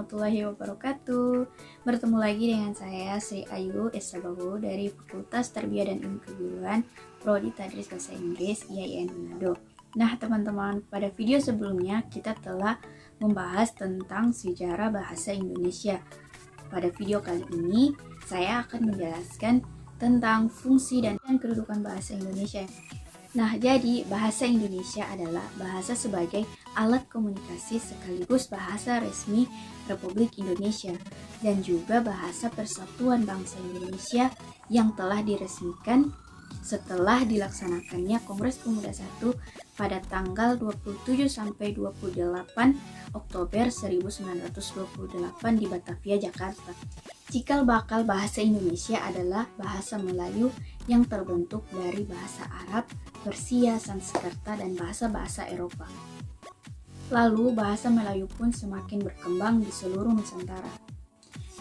warahmatullahi wabarakatuh. Bertemu lagi dengan saya Sri Ayu Esabahu dari Fakultas Tarbiyah dan Ilmu Keguruan Prodi Tadris Bahasa Inggris IAIN Manado. Nah teman-teman, pada video sebelumnya kita telah membahas tentang sejarah bahasa Indonesia. Pada video kali ini saya akan menjelaskan tentang fungsi dan kedudukan bahasa Indonesia. Nah, jadi bahasa Indonesia adalah bahasa sebagai alat komunikasi sekaligus bahasa resmi Republik Indonesia dan juga bahasa persatuan bangsa Indonesia yang telah diresmikan setelah dilaksanakannya Kongres Pemuda I pada tanggal 27 sampai 28 Oktober 1928 di Batavia, Jakarta. Cikal bakal bahasa Indonesia adalah bahasa Melayu yang terbentuk dari bahasa Arab, Persia, Sanskerta, dan bahasa-bahasa Eropa. Lalu bahasa Melayu pun semakin berkembang di seluruh Nusantara.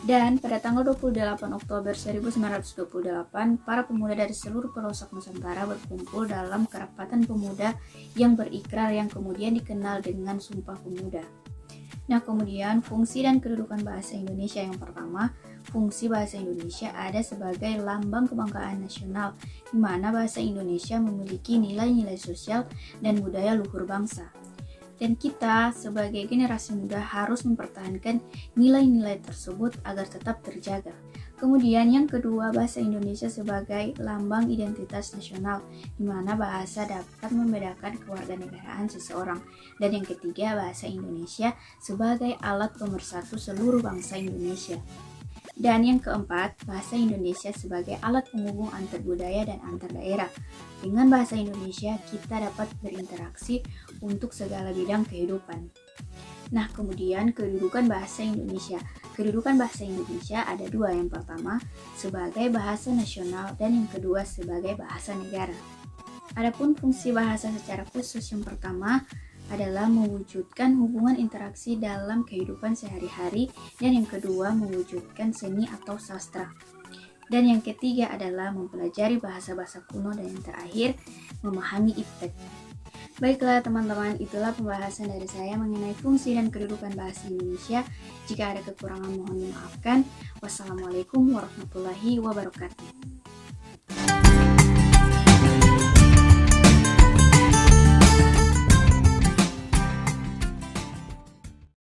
Dan pada tanggal 28 Oktober 1928, para pemuda dari seluruh pelosok Nusantara berkumpul dalam kerapatan pemuda yang berikrar yang kemudian dikenal dengan Sumpah Pemuda. Nah, kemudian fungsi dan kedudukan bahasa Indonesia yang pertama, fungsi bahasa Indonesia ada sebagai lambang kebanggaan nasional, di mana bahasa Indonesia memiliki nilai-nilai sosial dan budaya luhur bangsa. Dan kita sebagai generasi muda harus mempertahankan nilai-nilai tersebut agar tetap terjaga. Kemudian yang kedua, bahasa Indonesia sebagai lambang identitas nasional, di mana bahasa dapat membedakan kewarganegaraan seseorang. Dan yang ketiga, bahasa Indonesia sebagai alat pemersatu seluruh bangsa Indonesia. Dan yang keempat, bahasa Indonesia sebagai alat penghubung antar budaya dan antar daerah. Dengan bahasa Indonesia, kita dapat berinteraksi untuk segala bidang kehidupan. Nah, kemudian kedudukan bahasa Indonesia. Kedudukan bahasa Indonesia ada dua, yang pertama sebagai bahasa nasional dan yang kedua sebagai bahasa negara. Adapun fungsi bahasa secara khusus yang pertama adalah mewujudkan hubungan interaksi dalam kehidupan sehari-hari dan yang kedua mewujudkan seni atau sastra. Dan yang ketiga adalah mempelajari bahasa-bahasa kuno dan yang terakhir memahami iptek. Baiklah teman-teman, itulah pembahasan dari saya mengenai fungsi dan kedudukan bahasa Indonesia. Jika ada kekurangan mohon dimaafkan. Wassalamualaikum warahmatullahi wabarakatuh.